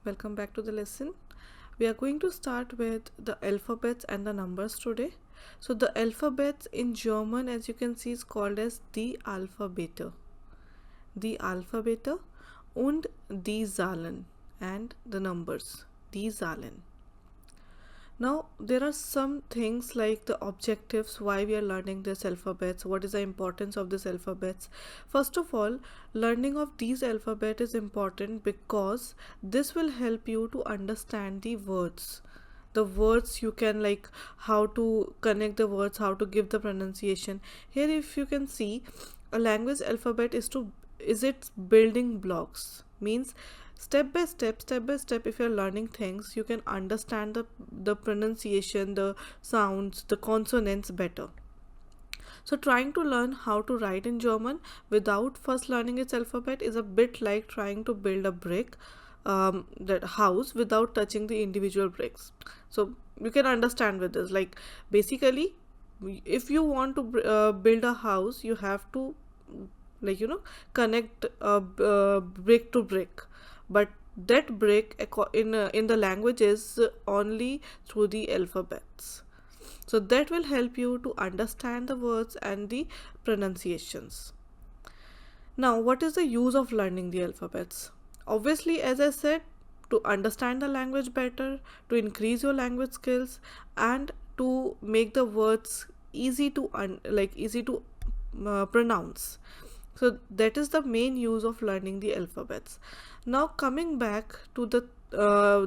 welcome back to the lesson. We are going to start with the alphabets and the numbers today. So the alphabets in German, as you can see, is called as die Alphabete. Die Alphabete und die Zahlen, and the numbers, die Zahlen. Now, there are some things like the objectives, why we are learning this alphabets, what is the importance of this alphabets. First of all, learning of these alphabet is important because this will help you to understand the words. The words you can like how to connect the words, how to give the pronunciation. Here, if you can see, a language alphabet is its building blocks. Means step by step if you're learning things, you can understand the pronunciation, the sounds, the consonants better. So trying to learn how to write in German without first learning its alphabet is a bit like trying to build a brick, that house, without touching the individual bricks. So you can understand with this, like basically if you want to build a house, you have to connect brick to brick, but that brick in the language is only through the alphabets. So that will help you to understand the words and the pronunciations. Now, what is the use of learning the alphabets? Obviously, as I said, to understand the language better, to increase your language skills, and to make the words easy to pronounce. So that is the main use of learning the alphabets. Now coming back to the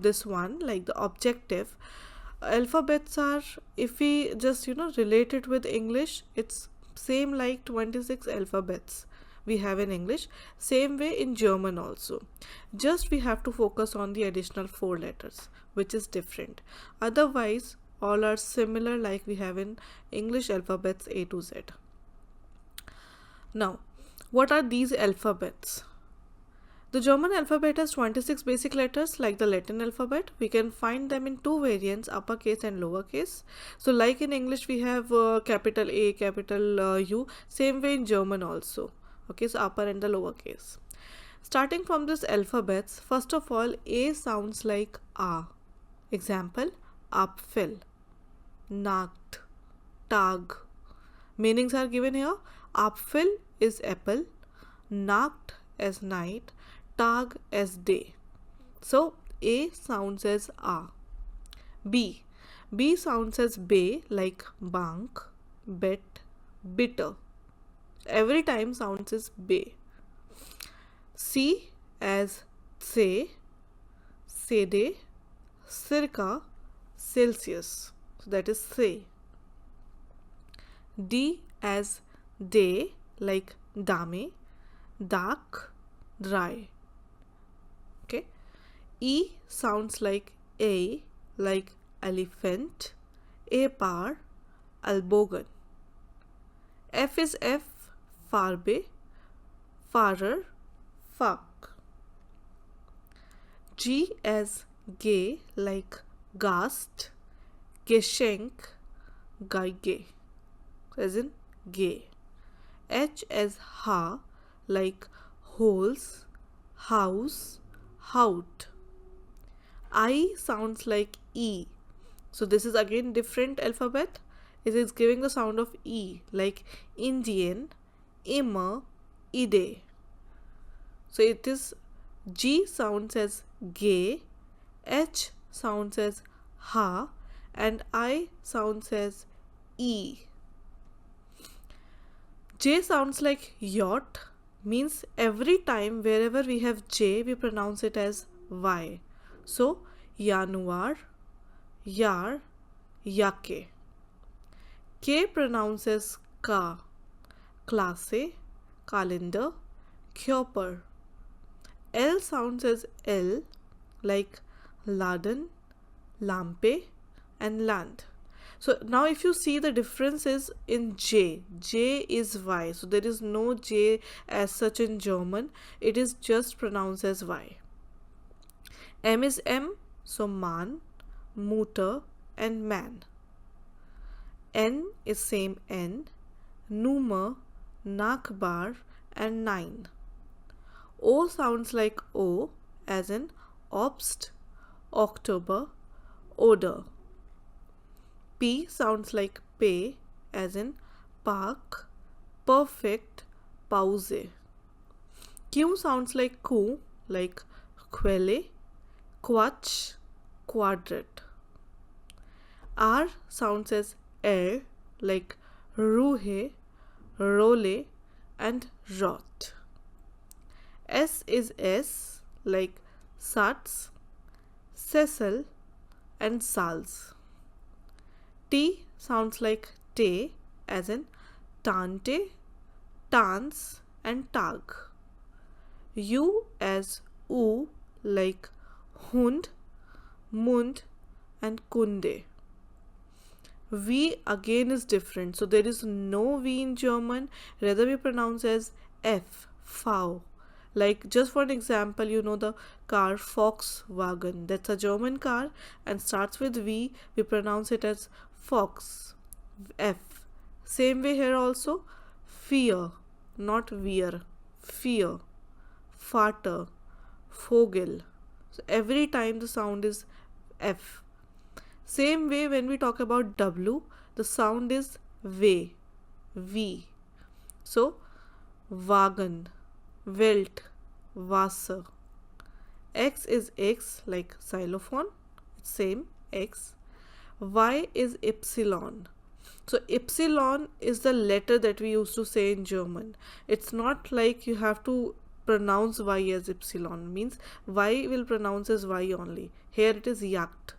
this one, like the objective, alphabets are, if we just relate it with English, it's same like 26 alphabets we have in English, same way in German also. Just we have to focus on the additional 4 letters, which is different. Otherwise, all are similar like we have in English alphabets A to Z. Now, what are these alphabets? The German alphabet has 26 basic letters like the Latin alphabet. We can find them in 2 variants, uppercase and lowercase. So like in English we have capital A, capital U, same way in German also. Okay, so upper and the lowercase. Starting from this alphabets, first of all, A sounds like A. Example, Apfel, Nacht, Tag. Meanings are given here. Apfel is apple, Nacht as night, Tag as day. So A sounds as A. B sounds as Be, like Bank, Bet, Bitter. Every time sounds as Be. C as Se, Sede, Circa, Celsius. So that is Se. D as Day, like Dame, Dak, Dry. Okay. E sounds like A, like elephant, Epar, Albogen. F is F, Farbe, Fahrer, Fuck. G as Ge, like Gast, Geschenk, Geige, as in gay. H as Ha, like holes, house, hout. I sounds like E. So this is again different alphabet. It is giving the sound of E, like Indian, immer, ide. So it is G sounds as Ge, H sounds as Ha, and I sounds as E. J sounds like yacht, means every time wherever we have J, we pronounce it as Y. So, Januar, Yar, Yake. K pronounces Ka, Klasse, Calendar, Kjopper. L sounds as L, like Laden, Lampe, and Land. So now if you see, the difference is in J. J is Y. So there is no J as such in German. It is just pronounced as Y. M is M. So Man, Mutter, and Man. N is same N. Nummer, Nachbar, and 9. O sounds like O, as in obst, October, odor. P sounds like pay, as in park, perfect, pause. Q sounds like ku, like quelle, quatch, quadrate. R sounds as air, like ruhe, role, and rot. S is S, like sats, Cecil, and sals. T sounds like te, as in tante, tans, and tag. U as u, like hund, mund, and kunde. V again is different, so there is no V in German, rather we pronounce as F, Fau. Like, just for an example, you know the car Volkswagen, that's a German car and starts with V, we pronounce it as Fox, F. Same way here also, fear, not weir, fear, farter, Vogel. So every time the sound is F. Same way when we talk about W, the sound is V, V. So Wagen, Welt, Wasser. X is X, like xylophone, same X. Y is Epsilon. So epsilon is the letter that we used to say in German. It's not like you have to pronounce Y as epsilon, means Y will pronounce as Y only. Here it is Yacht.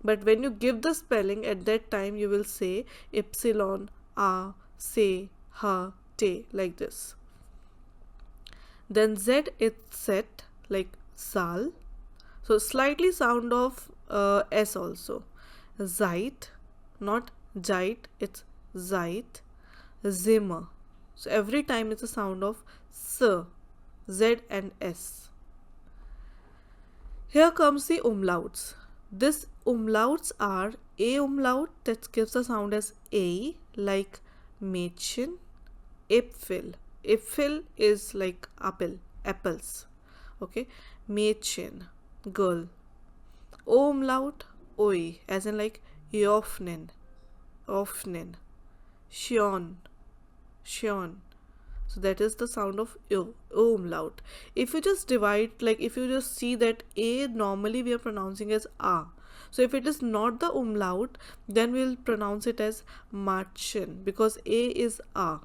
But when you give the spelling, at that time you will say epsilon, a, se, ha, te, like this. Then Z is set, like sal. So slightly sound of S also. Zeit, not jite, it's zeit. Zimmer. So every time it's a sound of S, Z and S. Here comes the umlauts. This umlauts are A umlaut that gives the sound as A, like Mädchen, Äpfel. Äpfel is like apple, apples. Okay, Mädchen, girl. O umlaut, Oi, as in like Jofnen, Ofnen, Shion, Shion. So that is the sound of O umlaut. If you just divide, like if you just see that A normally we are pronouncing as A. So if it is not the umlaut, then we'll pronounce it as Marchen, because A is A.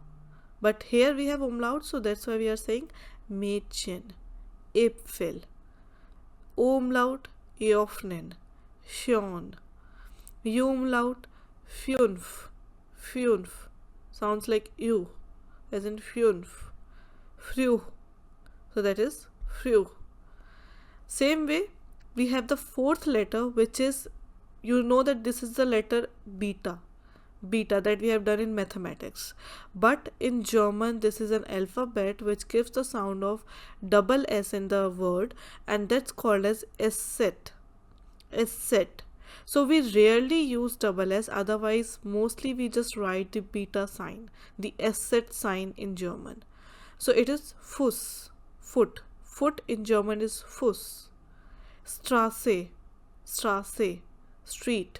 But here we have umlaut, so that's why we are saying Mädchen, Äpfel. O umlaut, Jofnen, Shion. U umlaut, Fünf, Fünf. Sounds like you, as in Fünf, Früh. So that is Früh. Same way, we have the fourth letter, which is, you know that this is the letter beta. Beta that we have done in mathematics. But in German, this is an alphabet which gives the sound of double S in the word, and that's called as S-set. S-set. So we rarely use double S, otherwise mostly we just write the beta sign, the S-set sign in German. So it is Fuß, foot. Foot in German is Fuß. Straße, Straße, street.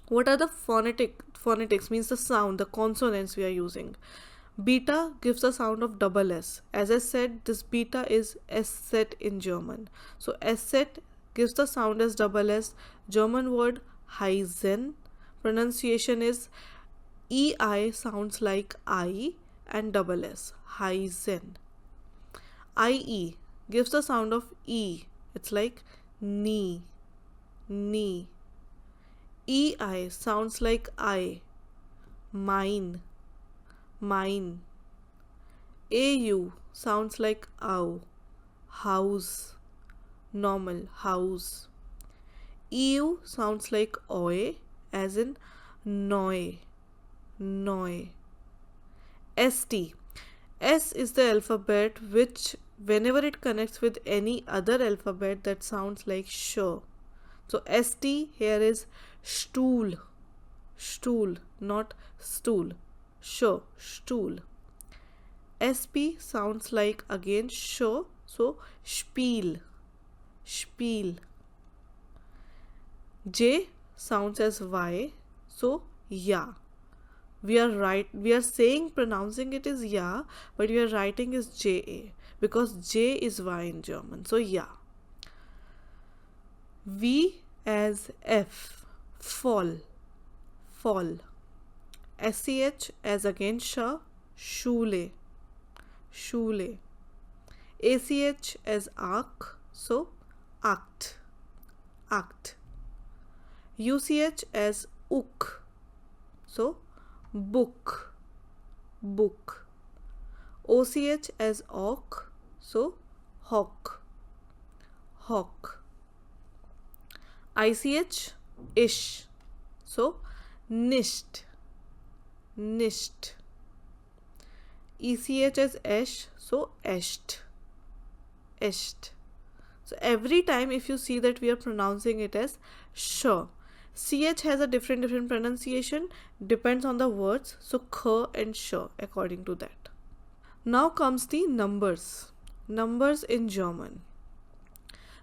What are the phonetics, means the sound, the consonants we are using. Beta gives the sound of double S. As I said, this beta is S-set in German. So S-set gives the sound as double S. German word Heisen. Pronunciation is EI sounds like I and double S. Heisen. IE gives the sound of E. It's like knee, knee. EI sounds like I, mine, mine. AU sounds like ow, house, normal, house. EU sounds like oi, as in noi, noi. ST. S is the alphabet which, whenever it connects with any other alphabet, that sounds like sh. So ST here is Stuhl, Stuhl, not stool, sh, Stuhl. SP sounds like again sh, so Spiel, Spiel. J sounds as Y, so Ja. We are saying, pronouncing it is Ja, but we are writing is JA because J is Y in German, so Ja. V as F, fall, fall. SCH as again Sh, Schule, Schule. ACH as Ak, so Act, Act. UCH as Uk, so book, book. OCH as Ok, so hawk, hawk. ICH ish, so nisht, nisht. ECH as esh, so esht, esht. So every time if you see that we are pronouncing it as sh. CH has a different pronunciation, depends on the words, so kh and sh according to that. Now comes the numbers. Numbers in German.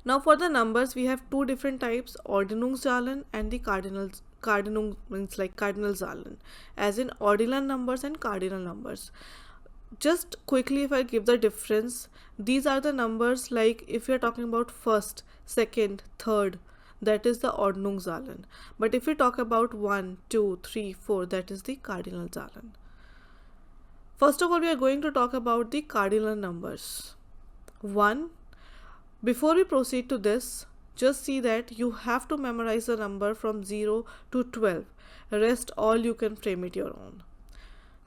Now for the numbers we have two different types, Ordnungszahlen and the Cardinal means like Cardinalzahlen, as in ordinal numbers and cardinal numbers. Just quickly if I give the difference, these are the numbers like if we are talking about first, second, third, that is the Ordnungszahlen. But if we talk about 1, 2, 3, 4, that is the Cardinalzahlen. First of all, we are going to talk about the cardinal numbers. 1. Before we proceed to this, just see that you have to memorize the number from 0 to 12. Rest all you can frame it your own.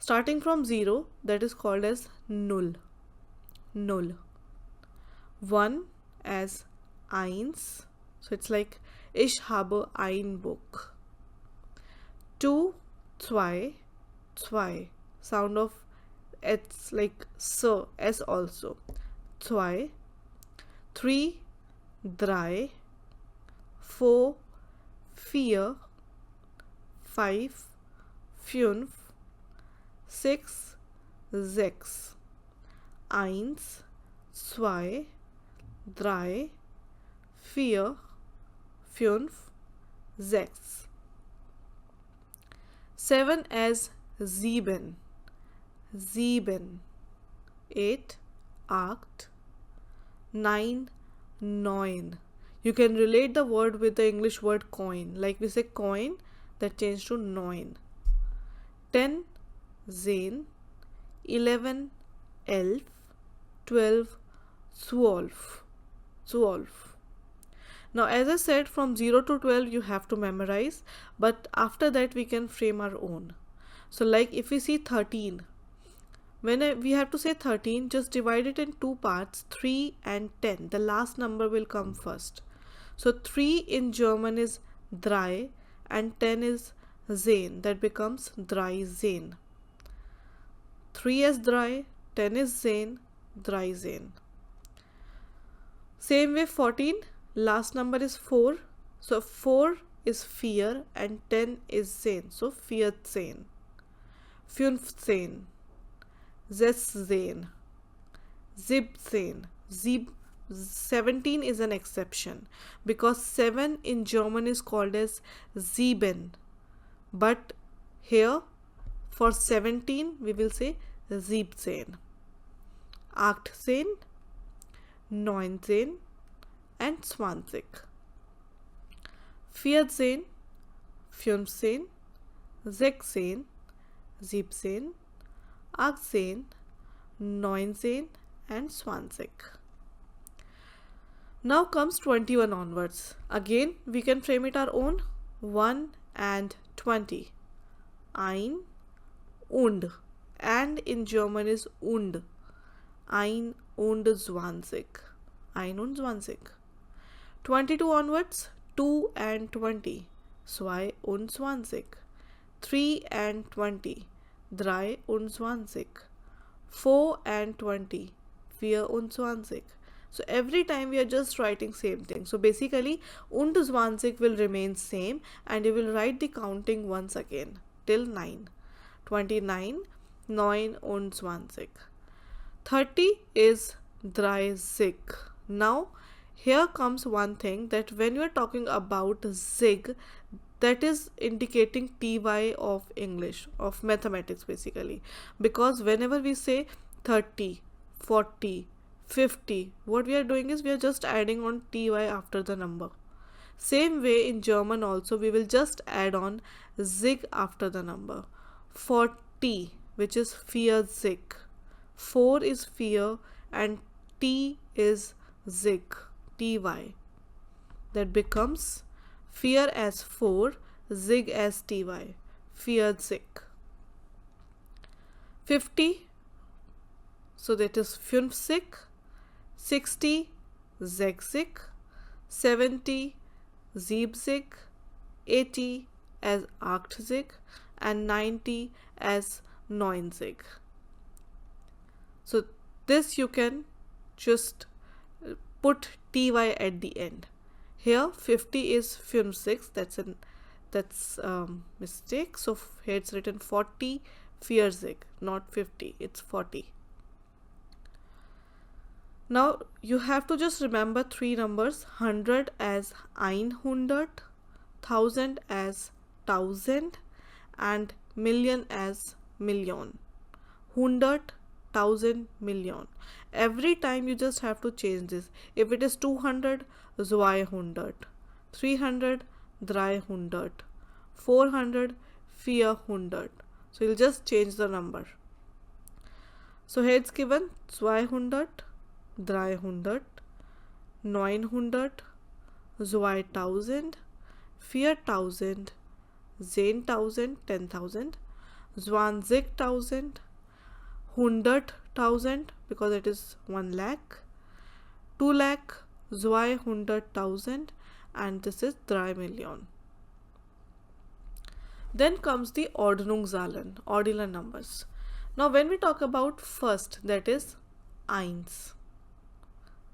Starting from 0, that is called as null, null. 1 as eins, so it's like ich habe ein Buch. 2, zwei, zwei, sound of it's like so, s also, zwei. 3, drei. 4, vier. 5, fünf. 6, sechs. 1, 2, 3, 4, 5, 6. 7 as sieben, sieben. 8, acht. 9, neun. You can relate the word with the English word coin. Like we say coin, that changed to neun. 10, zehn. 11, elf. 12, zwölf, zwölf. Now as I said, from 0 to 12 you have to memorize, but after that we can frame our own. So like if we see 13, when we have to say 13, just divide it in two parts, 3 and 10. The last number will come first. So 3 in German is drei and 10 is zehn. That becomes drei zehn. 3 is drei, 10 is zehn, drei zehn. Same way 14, last number is 4. So 4 is vier and 10 is zehn. So vierzehn. 15. 16, 17. 17 is an exception because 7 in German is called as sieben, but here for 17 we will say 17, 18, 19 and 20. 14, 15, 16, 17, 18, 19 and 20. Now comes 21 onwards. Again we can frame it our own. 1 and 20. Ein und. And in German is und. Ein und zwanzig. 21. 22 onwards. 2 and 20. 22. 3 and 20. 23. 4 and 20. 24. So every time we are just writing same thing. So basically und 20 will remain same and you will write the counting once again till 9. 29, 9 und 20. 30 is 30. Now, here comes one thing, that when you are talking about zig, that is indicating ty of English, of mathematics basically. Because whenever we say 30, 40, 50, what we are doing is we are just adding on ty after the number. Same way in German also, we will just add on zig after the number. 40, which is Vierzig. 4 is fear and T is zig, ty. That becomes fear as 4, zig as ty, Vierzig. 50, so that is 50. 60, sechzig. 70, siebzig. 80 as achtzig, and 90 as neunzig. So this you can just put ty at the end. Here 50 is 50, that's mistake. So here it's written 40 Vierzig, not 50, it's 40. Now you have to just remember three numbers: 100 as 100, 1000 as 1000, and million as million. 100, 1000, million. Every time you just have to change this. If it is 200, 200. 300, 300. 400, 400. So you'll just change the number. So here it's given 200, 300, 900, 2000, 4000, 10,000, 10,000, 20,000, 100,000 because it is 1 lakh, 2 lakh, 200,000, and this is 3 million. Then comes the Ordnungszahlen, ordinal numbers. Now when we talk about first, that is eins.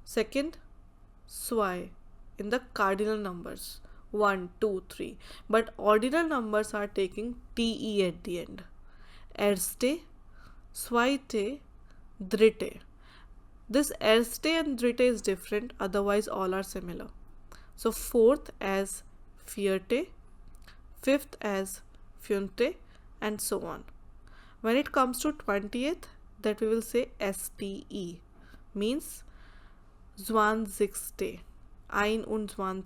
Second, zwei in the cardinal numbers, 1, 2, 3. But ordinal numbers are taking te at the end. Erste, zweite, dritte. This erste and dritte is different, otherwise all are similar. So fourth as vierte, fifth as fünfte, and so on. When it comes to 20th, that we will say ste, means 20. 21.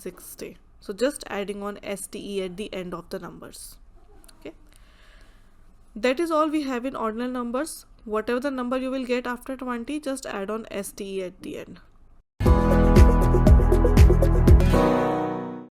So just adding on ste at the end of the numbers. Okay, that is all we have in ordinal numbers. Whatever the number you will get after 20, just add on ste at the end.